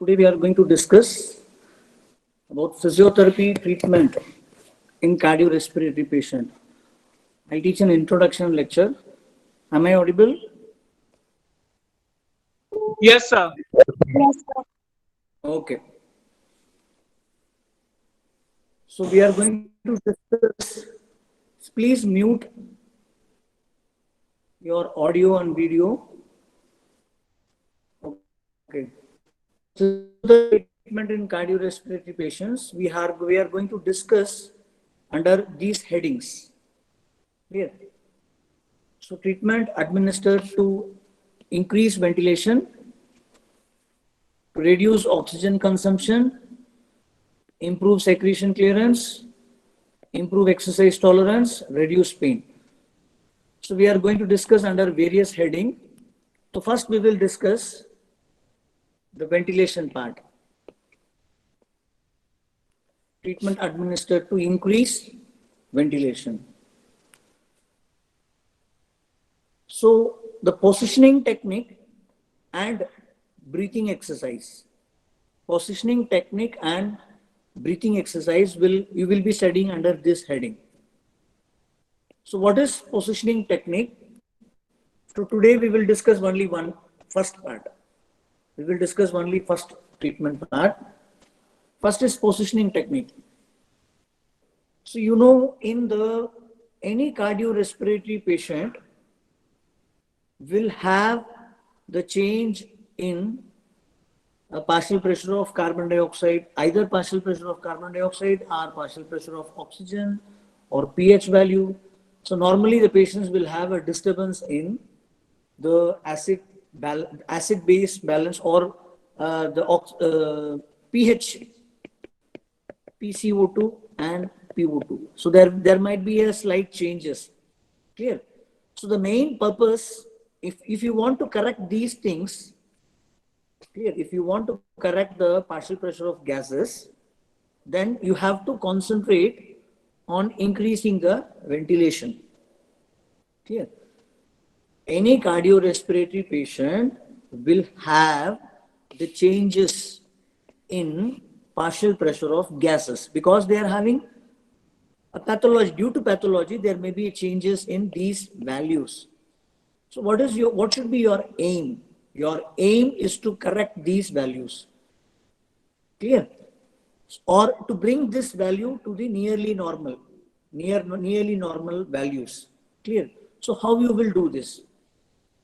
Today we are going to discuss about physiotherapy treatment in cardiorespiratory patient. I'll teach an introduction lecture. Am I audible? Yes, sir. Okay. So we are going to discuss. Please mute your audio and video. Okay. The treatment in cardiorespiratory patients, we are going to discuss under these headings. Clear? So treatment administered to increase ventilation, to reduce oxygen consumption, improve secretion clearance, improve exercise tolerance, reduce pain. So we are going to discuss under various heading. So first we will discuss the ventilation part. Treatment administered to increase ventilation. So the positioning technique and breathing exercise. Positioning technique and breathing exercise you will be studying under this heading. So what is positioning technique? So today we will discuss only first part. We will discuss only first treatment part. First is positioning technique. So you know, in any cardiorespiratory patient will have the change in a partial pressure of carbon dioxide, either partial pressure of carbon dioxide or partial pressure of oxygen or pH value. So normally the patients will have a disturbance in the acid base balance or the pH, PCO2 and PO2. So there might be a slight changes. Clear? So the main purpose, if you want to correct these things, clear, if you want to correct the partial pressure of gases, then you have to concentrate on increasing the ventilation. Clear? Any cardiorespiratory patient will have the changes in partial pressure of gases because they are having a pathology. Due to pathology, there may be changes in these values. So what should be your aim? Your aim is to correct these values. Clear? Or to bring this value to the nearly normal values. Clear? So how you will do this?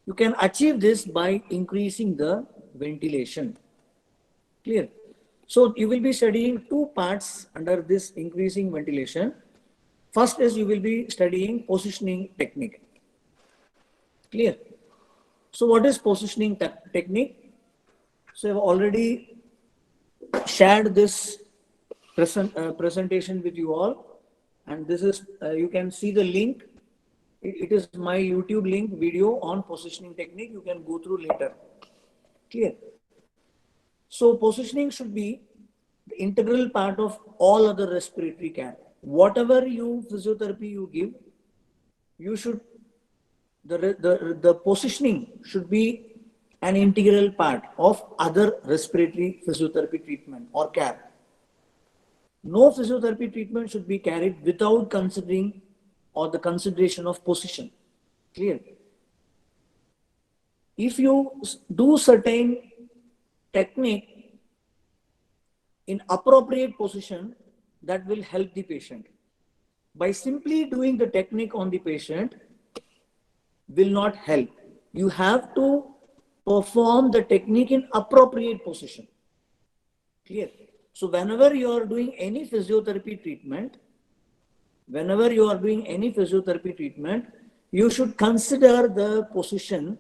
You can achieve this by increasing the ventilation. Clear? So you will be studying two parts under this increasing ventilation. First is you will be studying positioning technique. Clear? So what is positioning technique? So I've already shared this presentation with you all, and this is you can see the link. It is my YouTube link video on positioning technique. You can go through later. Clear? So positioning should be the integral part of all other respiratory care. Whatever physiotherapy you give, you should the positioning should be an integral part of other respiratory physiotherapy treatment or care. No physiotherapy treatment should be carried without considering or the consideration of position. Clear? If you do certain technique in appropriate position, that will help the patient. By simply doing the technique on the patient will not help. You have to perform the technique in appropriate position. Clear? So whenever you are doing any physiotherapy treatment, you should consider the position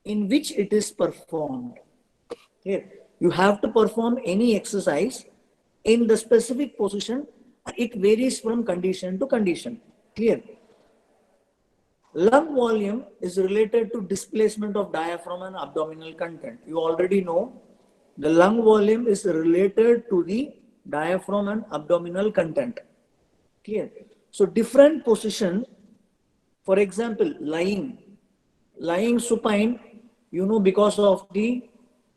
in which it is performed. Clear? You have to perform any exercise in the specific position. It varies from condition to condition. Clear? Lung volume is related to displacement of diaphragm and abdominal content. You already know the lung volume is related to the diaphragm and abdominal content. Clear? So different position, for example, lying supine, because of the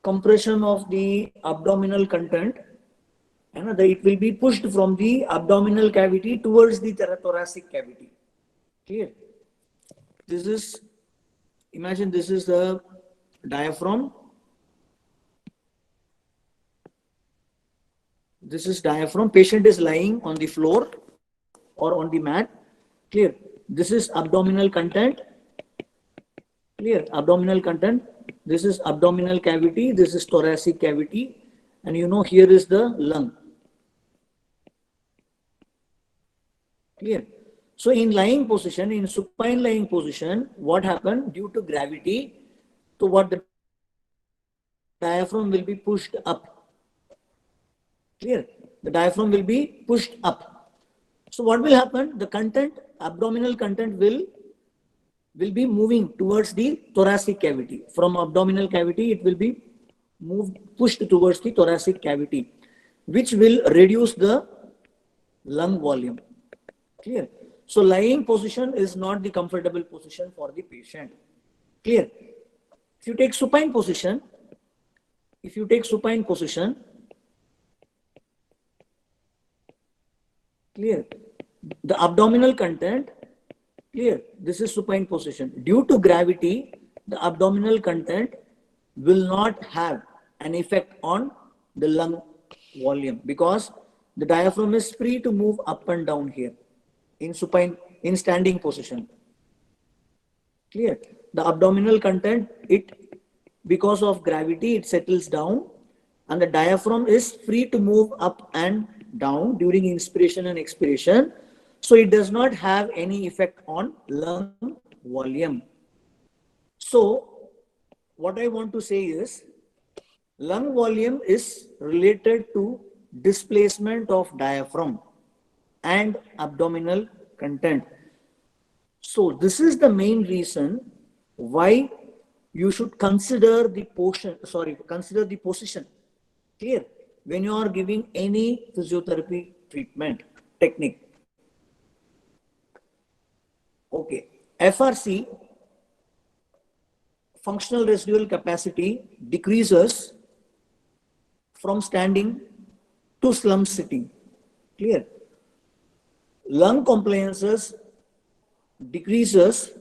compression of the abdominal content, and it will be pushed from the abdominal cavity towards the thoracic cavity. Clear? This is, imagine this is the diaphragm. This is diaphragm. Patient is lying on the floor or on the mat. Clear? This is abdominal content. Clear? Abdominal content. This is abdominal cavity. This is thoracic cavity. And here is the lung. Clear? So in lying position, in supine lying position, what happened? Due to gravity, so what the diaphragm will be pushed up. Clear? The diaphragm will be pushed up. So what will happen? The content, abdominal content will be moving towards the thoracic cavity. From abdominal cavity, it will be pushed towards the thoracic cavity, which will reduce the lung volume. Clear? So lying position is not the comfortable position for the patient. Clear? If you take supine position, clear, the abdominal content, clear, this is supine position. Due to gravity, the abdominal content will not have an effect on the lung volume because the diaphragm is free to move up and down here in supine, in standing position. Clear? The abdominal content, because of gravity, it settles down and the diaphragm is free to move up and down during inspiration and expiration. So it does not have any effect on lung volume. So what I want to say is, lung volume is related to displacement of diaphragm and abdominal content. So this is the main reason why you should consider the position. Clear? When you are giving any physiotherapy treatment technique. Okay. FRC, functional residual capacity, decreases from standing to slump sitting. Clear? Lung compliances decreases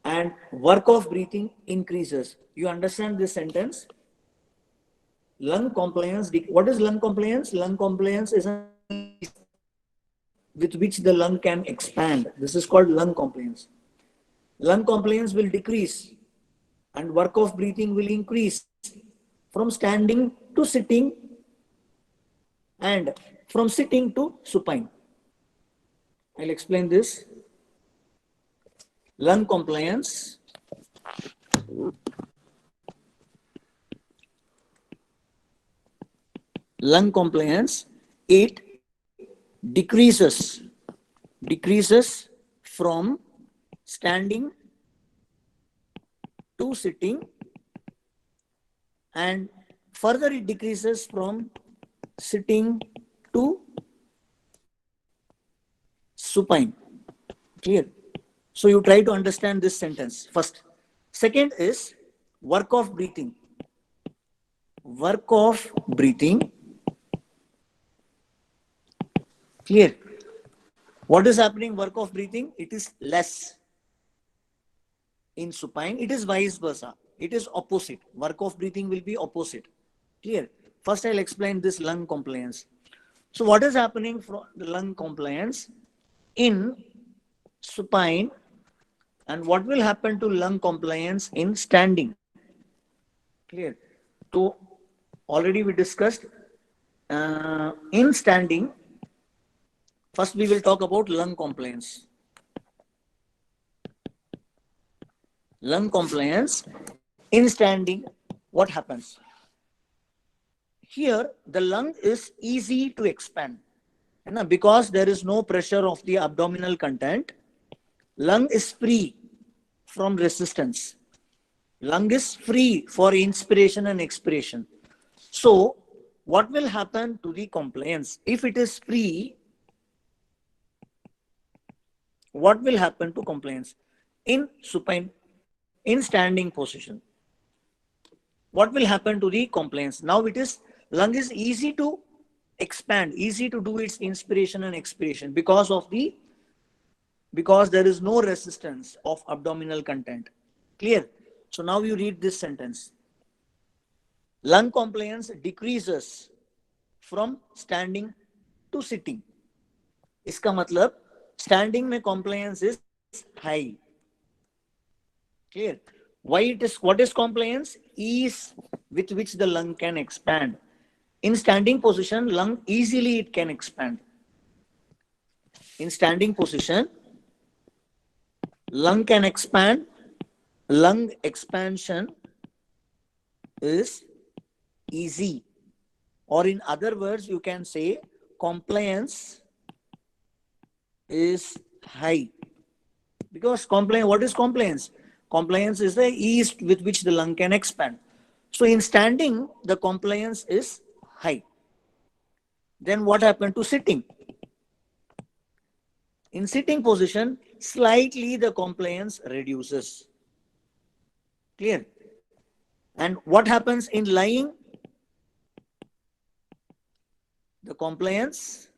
and work of breathing increases. You understand this sentence? Lung compliance. What is lung compliance? Lung compliance is with which the lung can expand. This is called lung compliance. Lung compliance will decrease and work of breathing will increase from standing to sitting and from sitting to supine. I'll explain this. Lung compliance. Lung compliance, it decreases from standing to sitting and further it decreases from sitting to supine. Clear? So you try to understand this sentence first. Second is work of breathing. Work of breathing. Clear? What is happening? Work of breathing, it is less in supine. It is vice versa. It is opposite. Work of breathing will be opposite. Clear? First I'll explain this lung compliance. So what is happening from the lung compliance in supine and what will happen to lung compliance in standing? Clear? So already we discussed in standing. First we will talk about lung compliance. Lung compliance in standing, what happens? Here the lung is easy to expand because there is no pressure of the abdominal content. Lung is free from resistance. Lung is free for inspiration and expiration. So what will happen to the compliance? If it is free, what will happen to compliance in supine, in standing position? what will happen to the compliance? Now it is, lung is easy to expand, easy to do its inspiration and expiration because there is no resistance of abdominal content. Clear? So now you read this sentence. Lung compliance decreases from standing to sitting. इसका मतलब standing में compliance is high. Clear? Why it is? What is compliance? Ease with which the lung can expand. In standing position, lung easily it can expand. In standing position, lung can expand. Lung expansion is easy. Or in other words, you can say compliance is high. Because compliance, what is compliance? Compliance is the ease with which the lung can expand. So in standing, the compliance is high. Then what happened to sitting? In sitting position, slightly the compliance reduces. Clear? And what happens in lying? The compliance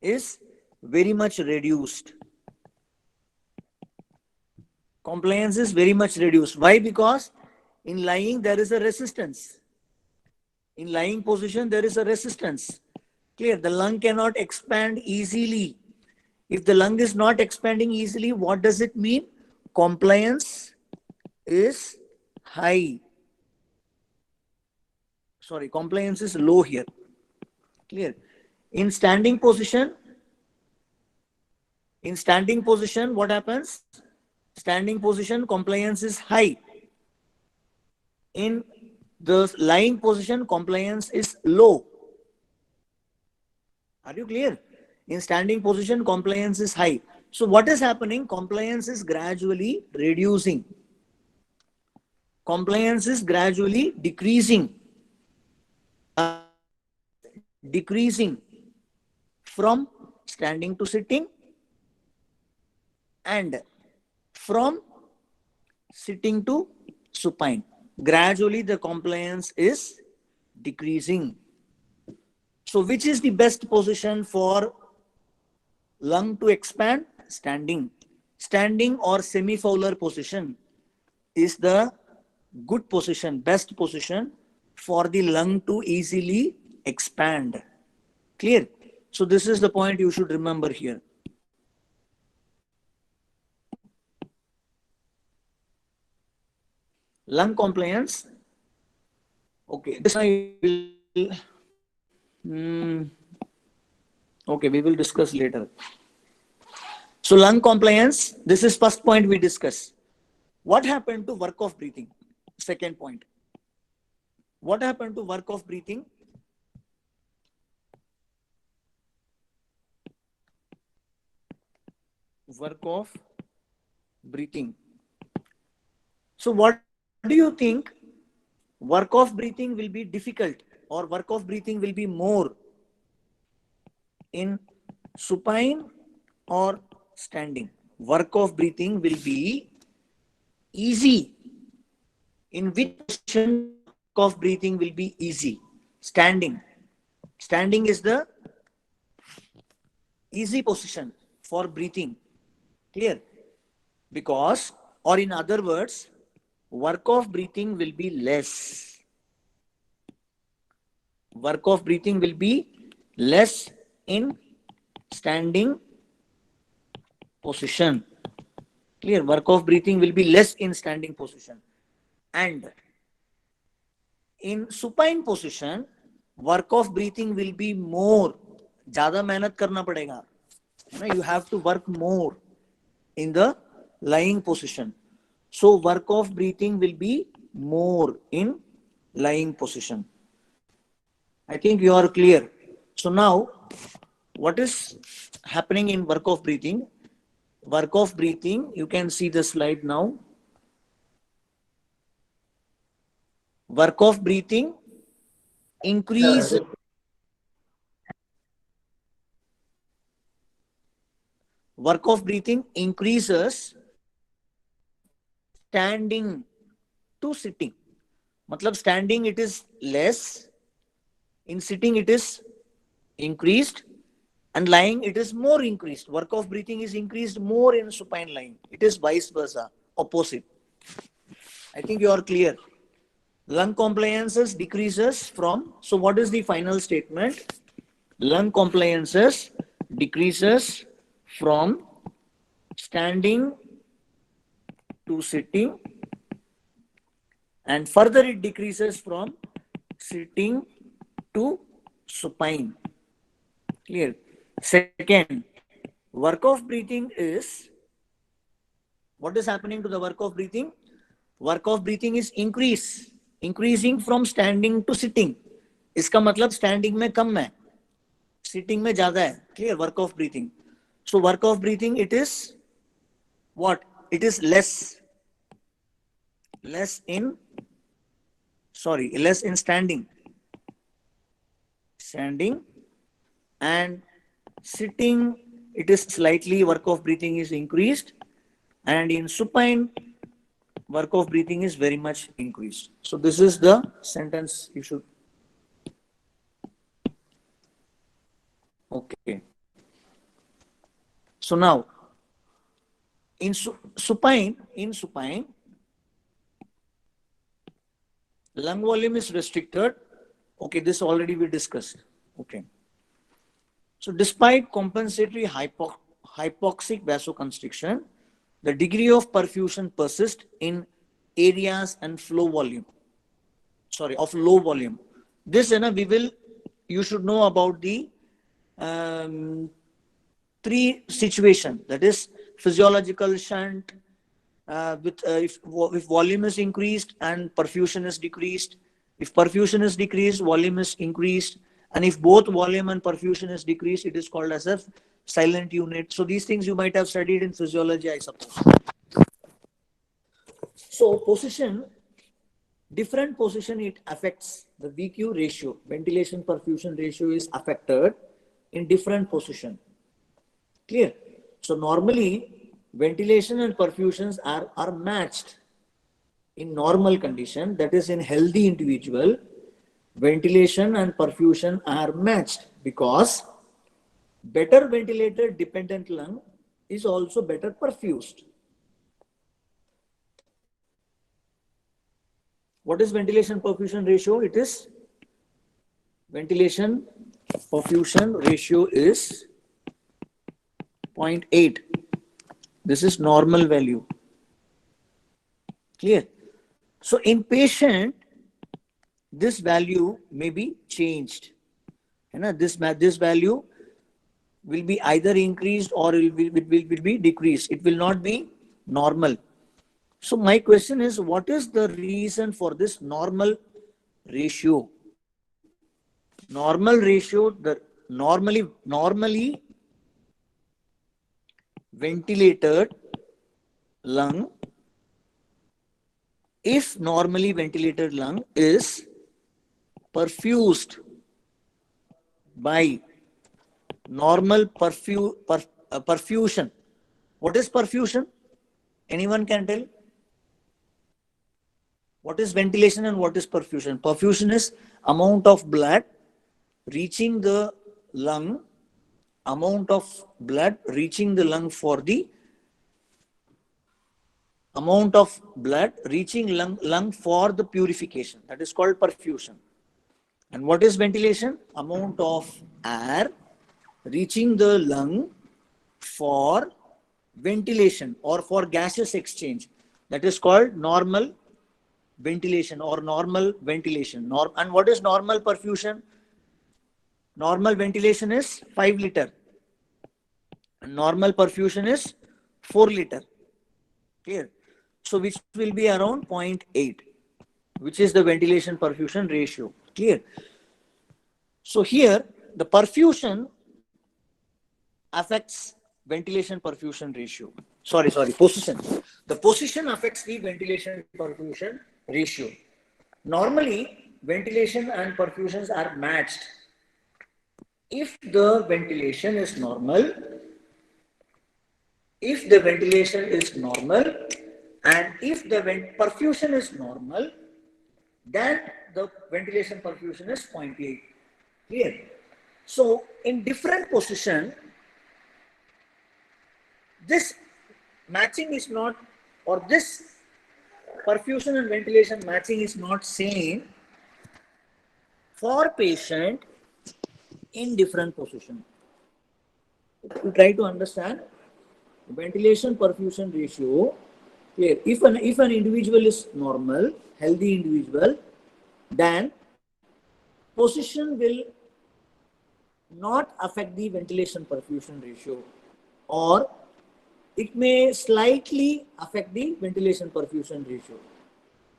is very much reduced. Compliance is very much reduced. Why? Because in lying there is a resistance. In lying position there is a resistance. Clear? The lung cannot expand easily. If the lung is not expanding easily, what does it mean? Compliance is high. Sorry, compliance is low here. Clear? In standing position, what happens? Standing position, compliance is high. In the lying position, compliance is low. Are you clear? In standing position, compliance is high. So what is happening? Compliance is gradually reducing. Compliance is gradually decreasing. Decreasing from standing to sitting and from sitting to supine. Gradually the compliance is decreasing. So which is the best position for lung to expand? Standing. Standing or semi-fowler position is the good position, best position for the lung to easily expand. Clear? So this is the point you should remember here. Lung compliance. Okay, this I will. Okay, we will discuss later. So lung compliance, this is first point we discuss. What happened to work of breathing? Second point. What happened to work of breathing? Work of breathing. So what do you think? Work of breathing will be difficult or work of breathing will be more in supine or standing? Work of breathing will be easy. In which position work of breathing will be easy? Standing. Standing is the easy position for breathing. Clear? Because, or in other words, work of breathing will be less. Work of breathing will be less in standing position. Clear? Work of breathing will be less in standing position. And in supine position, work of breathing will be more. ज़्यादा मेहनत करना पड़ेगा. You have to work more in the lying position. So work of breathing will be more in lying position. I think you are clear. So now, what is happening in work of breathing? Work of breathing, you can see the slide now. Work of breathing increase. Work of breathing increases standing to sitting. Matlab standing it is less, in sitting it is increased, and lying it is more increased. Work of breathing is increased more in supine lying. It is vice versa, opposite. I think you are clear. Lung compliances decreases from, so what is the final statement? Lung compliances decreases from standing to sitting, and further it decreases from sitting to supine. Clear? Second, work of breathing is, what is happening to the work of breathing? Work of breathing is increasing from standing to sitting. इसका मतलब standing में कम है, sitting में ज़्यादा है. Clear? Work of breathing. So work of breathing it is what? It is less in standing, and sitting it is slightly, work of breathing is increased, and in supine work of breathing is very much increased. So this is the sentence you should. Okay. So now in supine, lung volume is restricted. Okay, this already we discussed. Okay. So despite compensatory hypoxic vasoconstriction, the degree of perfusion persists in areas and of low volume. This you should know about the three situations, that is physiological shunt, if volume is increased and perfusion is decreased. If perfusion is decreased, volume is increased, and if both volume and perfusion is decreased, it is called as a silent unit. So these things you might have studied in physiology, I suppose. So position, different position, it affects the VQ ratio. Ventilation perfusion ratio is affected in different position. Clear? So normally ventilation and perfusions are matched in normal condition, that is in healthy individual. Ventilation and perfusion are matched because better ventilated dependent lung is also better perfused. What is ventilation perfusion ratio? It is ventilation perfusion ratio is 0.8. This is normal value. Clear? So in patient, this value may be changed. This value will be either increased or it will be decreased. It will not be normal. So my question is, what is the reason for this normal ratio? Normal ratio, normally ventilated lung, if normally ventilated lung is perfused by normal perfusion. What is perfusion? Anyone can tell? What is ventilation and what is perfusion? Perfusion is amount of blood reaching the lung, for the amount of blood reaching lung for the purification. That is called perfusion. And what is ventilation? Amount of air reaching the lung for ventilation or for gaseous exchange. That is called normal ventilation or normal ventilation. And what is normal perfusion? Normal ventilation is 5 liter. And normal perfusion is 4 liter. Clear? So which will be around 0.8, which is the ventilation perfusion ratio. Clear? So here the perfusion affects ventilation perfusion ratio. Position. The position affects the ventilation perfusion ratio. Normally, ventilation and perfusions are matched. If the ventilation is normal, And if the perfusion is normal, then the ventilation perfusion is 0.8. Clear? So in different position, this matching is not, or this perfusion and ventilation matching is not same for patient in different position. You try to understand ventilation perfusion ratio. Clear? If an individual is normal, healthy individual, then position will not affect the ventilation perfusion ratio, or it may slightly affect the ventilation perfusion ratio.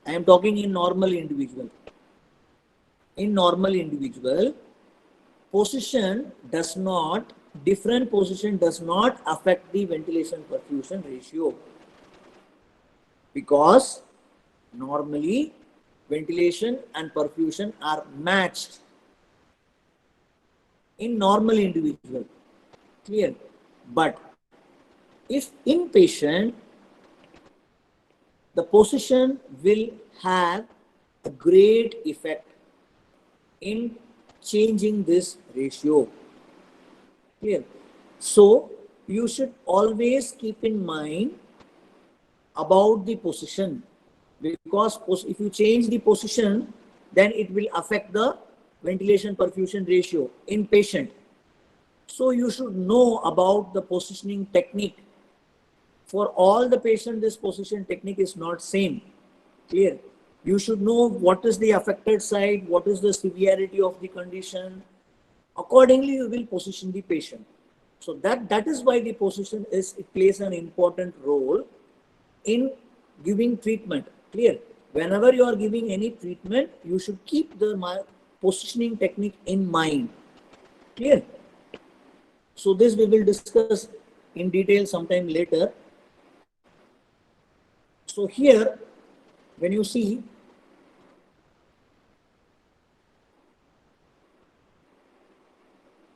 I am talking in normal individual. In normal individual, position does not, different position does not affect the ventilation perfusion ratio, because normally ventilation and perfusion are matched in normal individual. Clear? But if in patient, the position will have a great effect in changing this ratio. Clear? So you should always keep in mind about the position, because if you change the position, then it will affect the ventilation perfusion ratio in patient. So you should know about the positioning technique. For all the patient, this position technique is not same. Clear? You should know what is the affected side, what is the severity of the condition. Accordingly, you will position the patient. So that is why the position is, it plays an important role in giving treatment. Clear? Whenever you are giving any treatment, you should keep the positioning technique in mind. Clear? So this we will discuss in detail sometime later. So here, when you see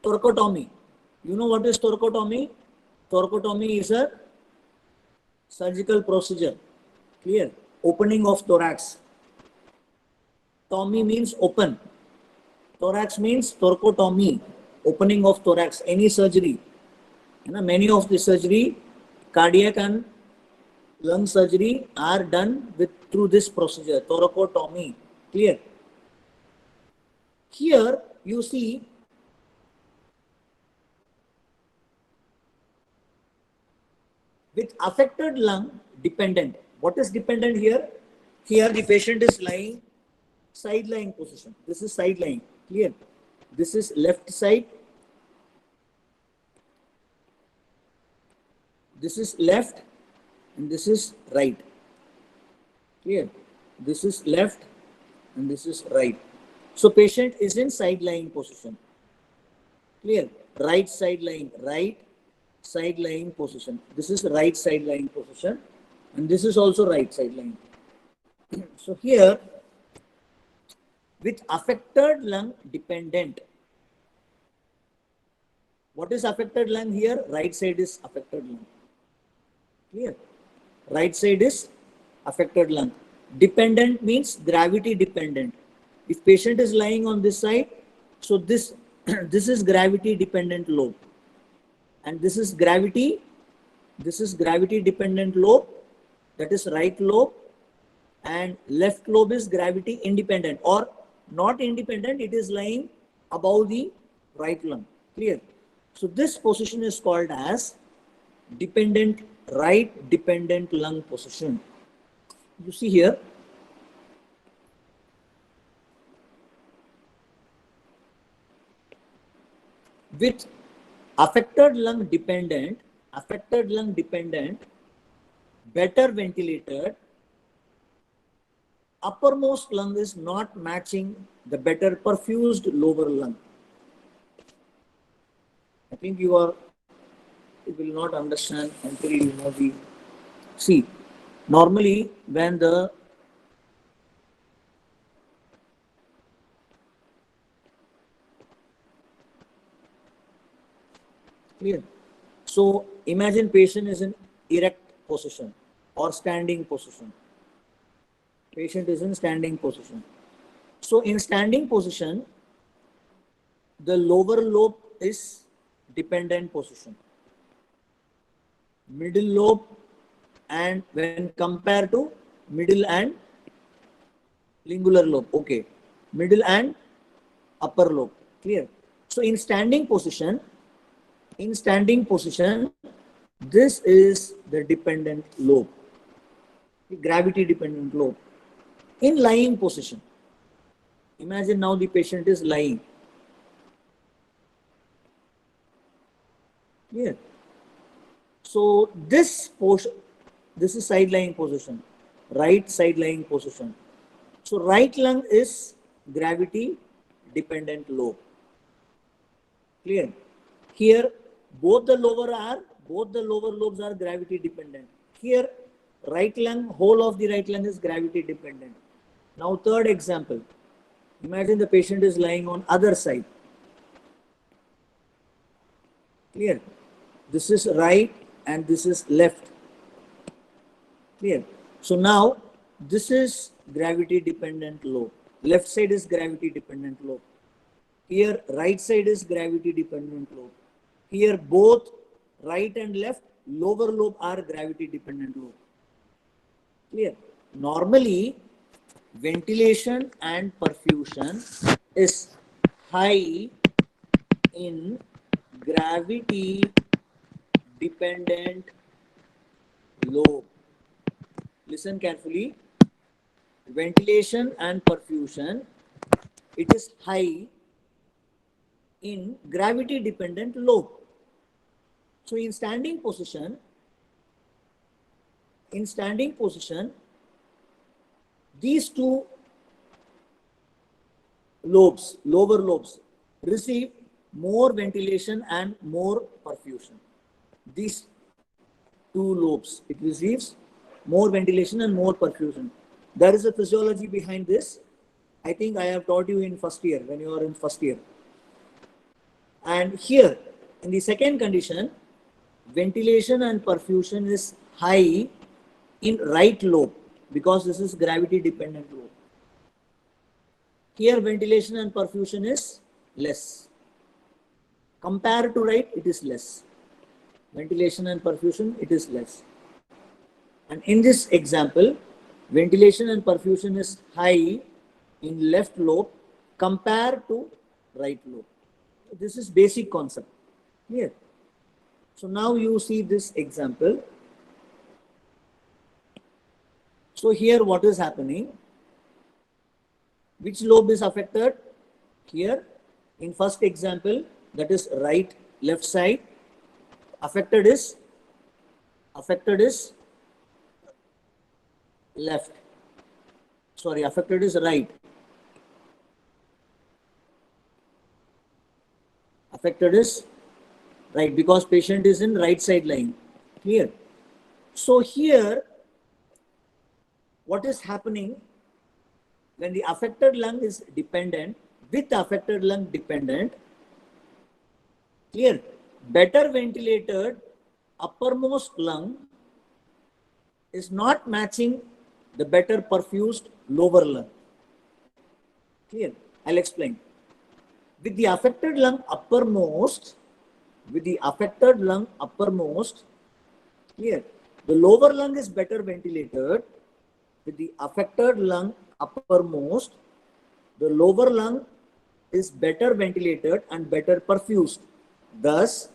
thoracotomy, you know what is thoracotomy? Thoracotomy is a surgical procedure. Clear? Opening of thorax. Tomy means open. Thorax means thoracotomy, opening of thorax, any surgery. Many of the surgery, cardiac and lung surgery are done through this procedure, thoracotomy. Clear? Here you see with affected lung dependent. What is dependent here? Here the patient is lying side lying position. This is side lying. Clear? This is left side. This is left and this is right. Clear? This is left and this is right. So patient is in side lying position. Clear? Right side lying, right side lying position. This is right side lying position and this is also right side lying. So here with affected lung dependent. What is affected lung here? Right side is affected lung. Clear? Right side is affected lung. Dependent means gravity dependent. If patient is lying on this side, so this this is gravity dependent lobe, and this is gravity dependent lobe, that is right lobe, and left lobe is gravity independent or not independent, it is lying above the right lung. Clear? So this position is called as dependent, right dependent lung position. You see here, with affected lung dependent, better ventilated, uppermost lung is not matching the better perfused lower lung. I think you will not understand until you know the, see, normally when the clear. So imagine patient is in erect position or standing position. Patient is in standing position. So in standing position, the lower lobe is dependent position. Middle lobe, and when compared to middle and lingular lobe, okay, middle and upper lobe, clear. So in standing position, this is the dependent lobe, the gravity dependent lobe. In lying position, imagine now the patient is lying, clear. So this portion, this is side lying position, right side lying position. So right lung is gravity dependent lobe, clear. Here both the lower lobes are gravity dependent. Here right lung, whole of the right lung is gravity dependent. Now third example, imagine the patient is lying on other side, clear. This is right and this is left, clear. So now this is gravity dependent lobe, left side is gravity dependent lobe. Here right side is gravity dependent lobe. Here both right and left lower lobe are gravity dependent lobe, clear. Normally ventilation and perfusion is high in gravity dependent lobe. Listen carefully. Ventilation and perfusion, it is high in gravity dependent lobe. So in standing position, these two lobes, lower lobes, receive more ventilation and more perfusion. These two lobes, it receives more ventilation and more perfusion. There is a physiology behind this. I think I have taught you in first year, when you are in first year. And here, in the second condition, ventilation and perfusion is high in right lobe because this is gravity dependent lobe. Here ventilation and perfusion is less. Compared to right, it is less. Ventilation and perfusion, it is less. And in this example, ventilation and perfusion is high in left lobe compared to right lobe. This is basic concept. Clear? So now you see this example. So here what is happening? Which lobe is affected? Here in first example, that is right, left side. Affected is left. Sorry, affected is right. Affected is right because patient is in right side lying. Clear? So here, what is happening when the affected lung is dependent, with affected lung dependent, clear, better ventilated uppermost lung is not matching the better perfused lower lung. Clear? I'll explain. With the affected lung uppermost, clear, the lower lung is better ventilated. With the affected lung uppermost, the lower lung is better ventilated and better perfused. Thus,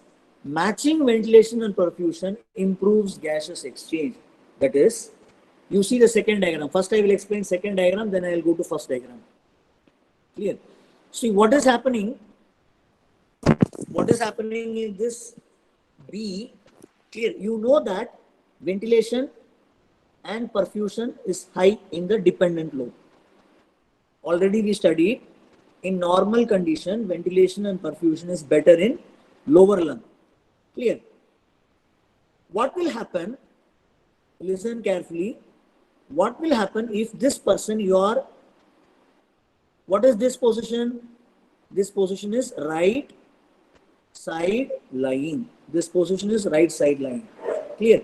matching ventilation and perfusion improves gaseous exchange. That is, you see the second diagram. First I will explain second diagram, then I will go to first diagram. Clear? See what is happening? What is happening in this B? Clear? You know that ventilation and perfusion is high in the dependent lobe. Already we studied in normal condition, ventilation and perfusion is better in lower lung. Clear? What will happen? Listen carefully. What will happen if this person, what is this position? This position is right side lying. This position is right side lying. Clear?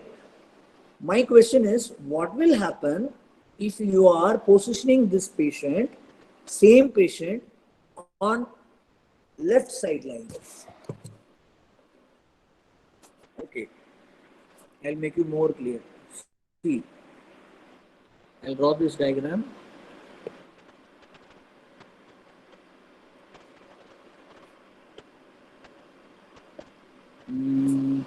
My question is, what will happen if you are positioning this patient, same patient, on left side line? Okay, I'll make you more clear. See, I'll draw this diagram. Mm,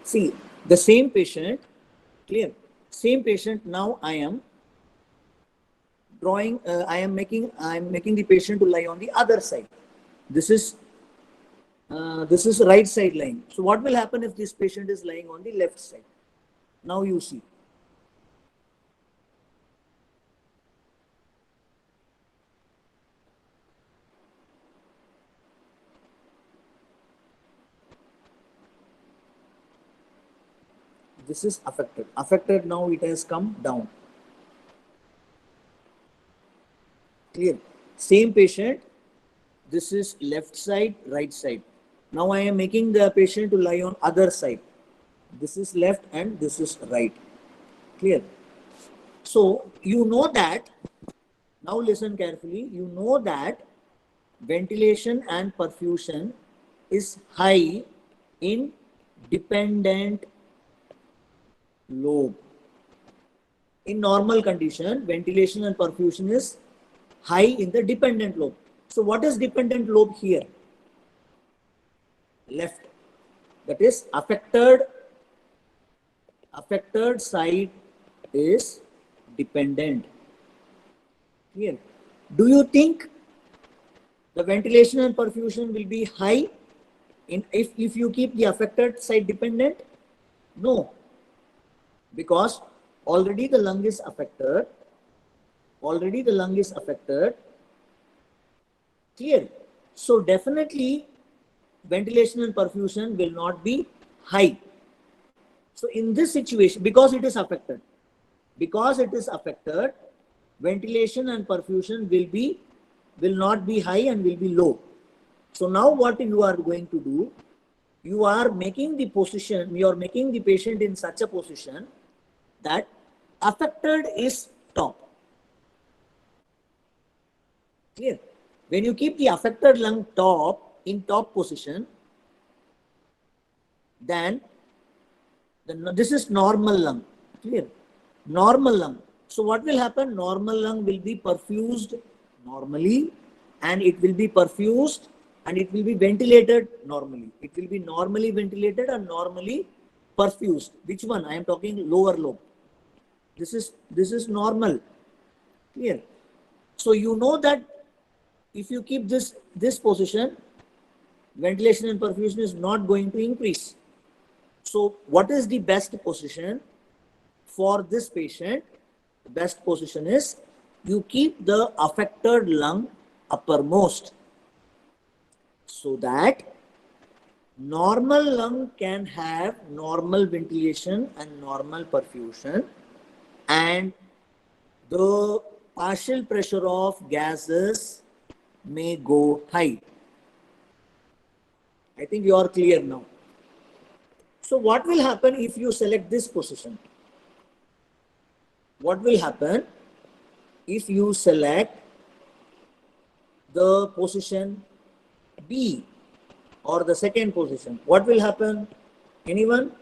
See, the same patient, clear, same patient. Now I am drawing, I am making the patient to lie on the other side. This is right side line. So what will happen if this patient is lying on the left side? Now you see. This is affected. Affected, now it has come down. Clear. Same patient. This is left side, right side. Now I am making the patient to lie on other side. This is left and this is right. Clear. So you know that, now listen carefully, you know that ventilation and perfusion is high in dependent lobe. In normal condition, ventilation and perfusion is high in the dependent lobe. So what is dependent lobe here? Left. That is affected side is dependent. Clear? Do you think the ventilation and perfusion will be high if you keep the affected side dependent? No, because already the lung is affected. Clear? So definitely ventilation and perfusion will not be high. So in this situation, because it is affected, ventilation and perfusion will not be high and will be low. So now what you are going to do, you are making the patient in such a position that affected is top. Clear? When you keep the affected lung in top position, then this is normal lung. Clear? Normal lung. So what will happen? Normal lung will be perfused normally, and it will be perfused and it will be ventilated normally. It will be normally ventilated and normally perfused. Which one? I am talking lower lobe. This is normal. Clear? So you know that if you keep this position, ventilation and perfusion is not going to increase. So what is the best position for this patient? The best position is you keep the affected lung uppermost, so that normal lung can have normal ventilation and normal perfusion, and the partial pressure of gases may go high. I think you are clear now. So what will happen if you select this position? What will happen if you select the position B or the second position? What will happen? Anyone?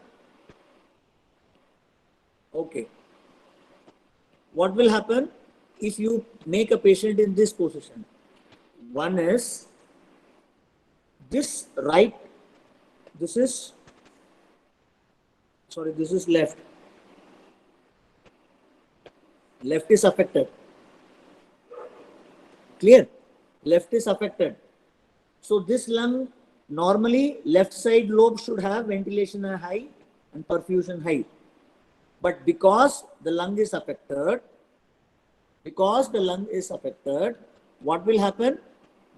Okay. What will happen if you make a patient in this position? One is this right, this is left. Left is affected. Clear? Left is affected. So this lung, normally left side lobe should have ventilation high and perfusion high. But because the lung is affected, what will happen?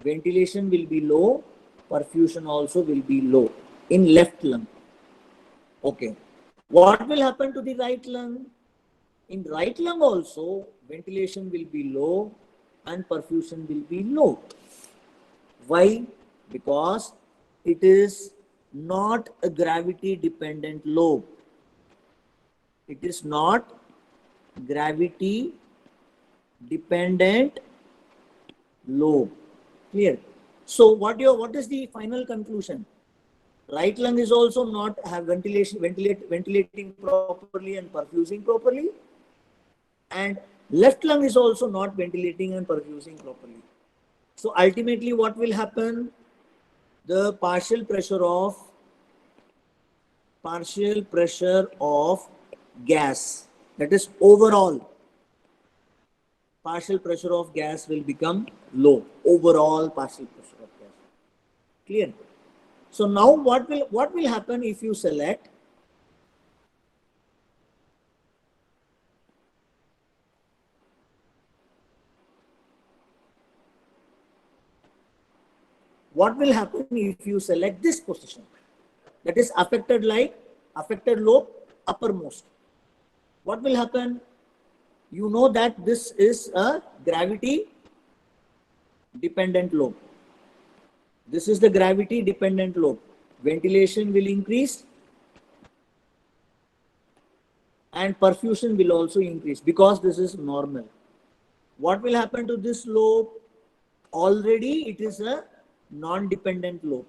Ventilation will be low, perfusion also will be low in left lung. Okay. What will happen to the right lung? In right lung also, ventilation will be low and perfusion will be low. Why? Because it is not a gravity dependent lobe. It is not gravity dependent lobe. Clear? So what is the final conclusion? Right lung is also not have ventilating properly and perfusing properly, and left lung is also not ventilating and perfusing properly. So ultimately what will happen? The partial pressure of gas, that is overall partial pressure of gas will become low. Overall partial pressure of gas. Clear? So now what will happen if you select this position, that is affected lobe uppermost? What will happen? You know that this is a gravity dependent lobe. This is the gravity dependent lobe. Ventilation will increase and perfusion will also increase because this is normal. What will happen to this lobe? Already it is a non-dependent lobe.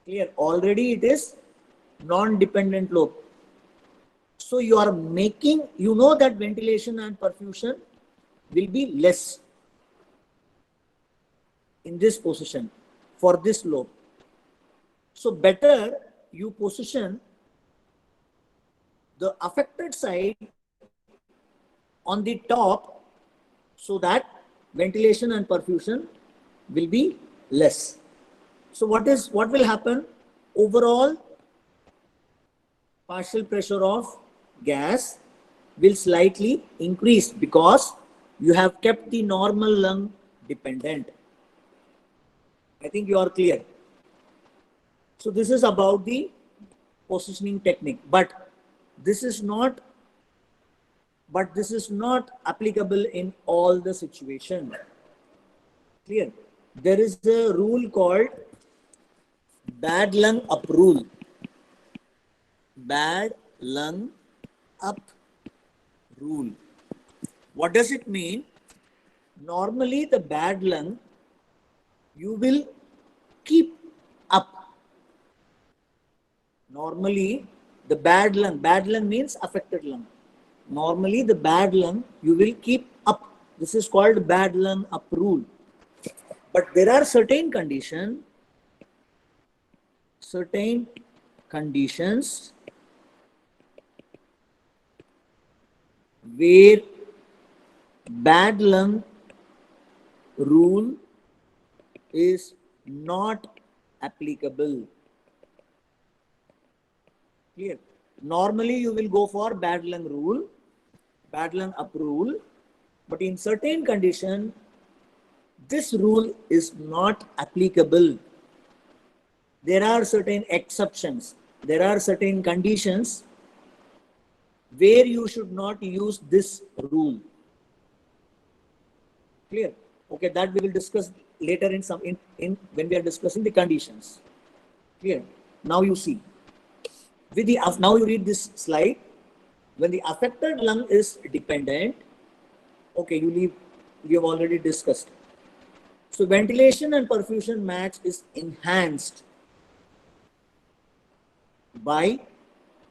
Clear? Already it is non-dependent lobe. So you are making, you know that ventilation and perfusion will be less in this position for this lobe. So better you position the affected side on the top so that ventilation and perfusion will be less. So what will happen? Overall partial pressure of gas will slightly increase because you have kept the normal lung dependent. I think you are clear. So this is about the positioning technique, but this is not applicable in all the situations. Clear? There is a rule called bad lung up rule. Bad lung up rule. What does it mean? Normally the bad lung you will keep up. Normally the bad lung means affected lung. Normally the bad lung you will keep up. This is called bad lung up rule. But there are certain conditions where bad lung rule is not applicable. Clear? Normally you will go for bad lung rule, bad lung up rule, but in certain condition this rule is not applicable. There are certain exceptions. There are certain conditions where you should not use this rule. Clear? Okay, that we will discuss later in when we are discussing the conditions. Clear? Now you see. Now you read this slide. When the affected lung is dependent, okay, we have already discussed. So ventilation and perfusion match is enhanced by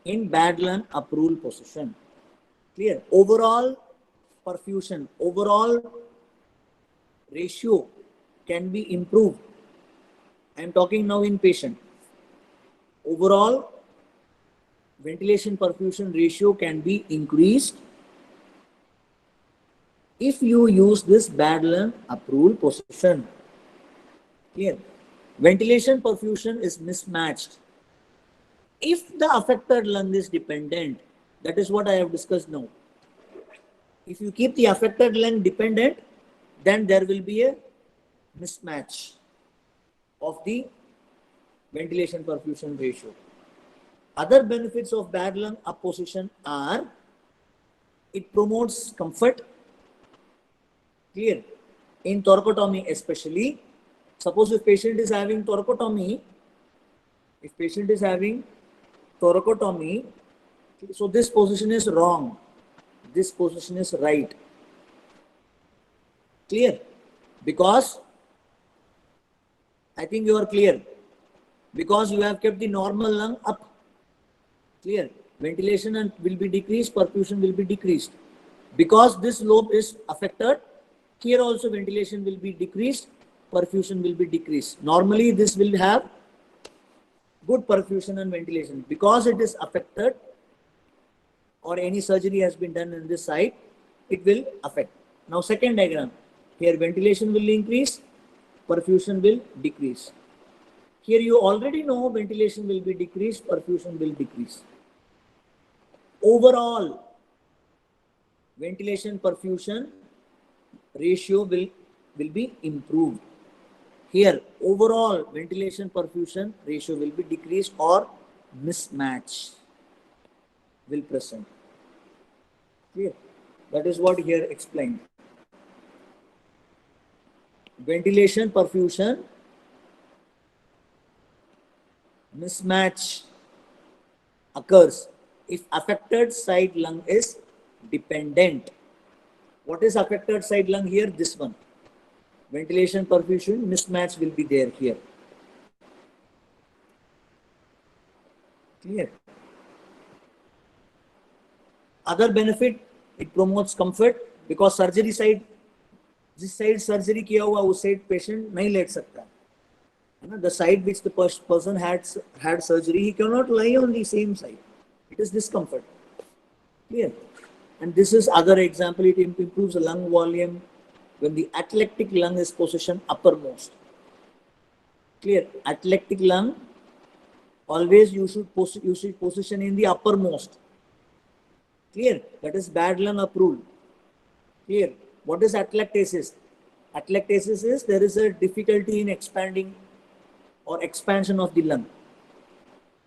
in bad lung up rule position. Clear? Overall perfusion, overall ratio can be improved. I am talking now in patient. Overall ventilation perfusion ratio can be increased if you use this bad lung up rule position. Clear? Ventilation perfusion is mismatched. If the affected lung is dependent, that is what I have discussed now. If you keep the affected lung dependent, then there will be a mismatch of the ventilation perfusion ratio. Other benefits of bad lung up position are it promotes comfort. Clear? In thoracotomy especially, suppose if patient is having thoracotomy, so this position is wrong, this position is right. Clear? Because I think you are clear. Because you have kept the normal lung up. Clear? Ventilation and will be decreased, perfusion will be decreased. Because this lobe is affected, here also ventilation will be decreased, perfusion will be decreased. Normally this will have good perfusion and ventilation. Because it is affected or any surgery has been done in this side, it will affect. Now second diagram. Here ventilation will increase, perfusion will decrease. Here you already know ventilation will be decreased, perfusion will decrease. Overall, ventilation perfusion ratio will be improved. Here, overall ventilation perfusion ratio will be decreased or mismatch will present. Clear? That is what here explained. Ventilation perfusion mismatch occurs if affected side lung is dependent. What is affected side lung here? This one. Ventilation perfusion mismatch will be there here. Clear? Other benefit, it promotes comfort because surgery side, जिस side surgery किया हुआ उस side patient नहीं late सकता है ना. The side which the person had surgery, he cannot lie on the same side. It is discomfort. Clear? And this is other example. It improves the lung volume when the atelectic lung is positioned uppermost. Clear? Atelectic lung, always you should position in the uppermost. Clear? That is bad lung approved. Clear? What is atelectasis? Atelectasis is there is a difficulty in expanding or expansion of the lung.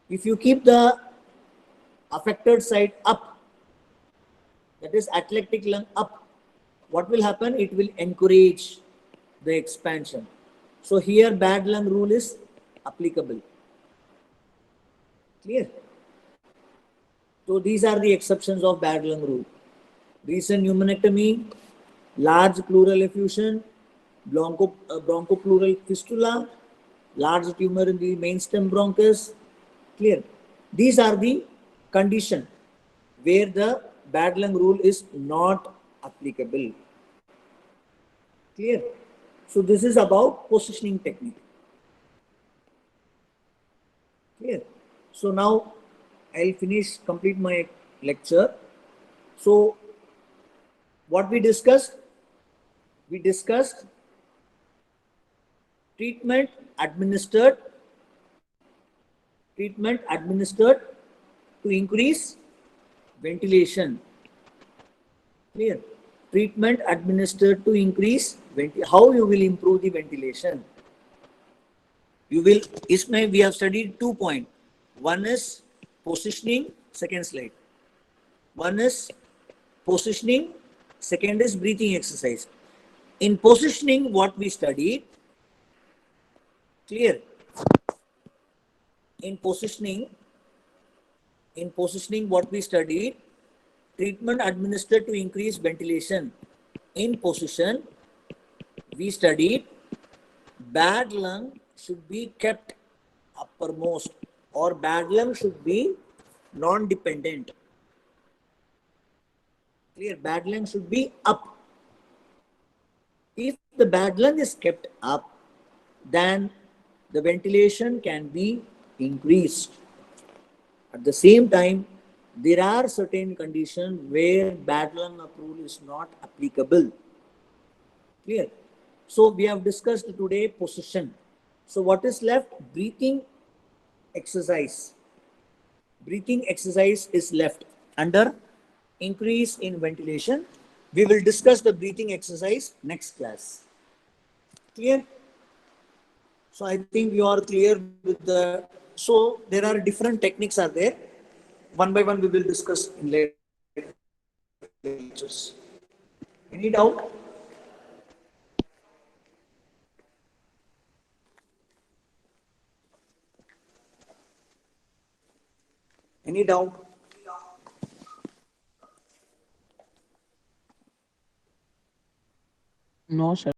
If you keep the affected side up, that is atelectic lung up, what will happen? It will encourage the expansion. So here bad lung rule is applicable. Clear? So these are the exceptions of bad lung rule. Recent pneumonectomy, large pleural effusion, bronchopleural fistula, large tumor in the mainstem bronchus. Clear? These are the condition where the bad lung rule is not applicable. Clear? So this is about positioning technique. Clear? So now I'll complete my lecture. So what we discussed? We discussed treatment administered to increase ventilation. Clear? Treatment administered to increase how you will improve the ventilation. You will, isme we have studied 2 points. One is positioning, second slide. One is positioning, second is breathing exercise. In positioning, what we studied, clear? In positioning, what we studied, treatment administered to increase ventilation. In position, we studied bad lung should be kept uppermost or bad lung should be non-dependent. Clear? Bad lung should be up. If the bad lung is kept up, then the ventilation can be increased. At the same time, there are certain conditions where bad lung rule is not applicable. Clear? So we have discussed today position. So what is left? Breathing exercise. Breathing exercise is left under increase in ventilation. We will discuss the breathing exercise next class. Clear? So I think you are clear with the, so there are different techniques are there. One by one we will discuss in later lectures. Any doubt? Any doubt? No, sir.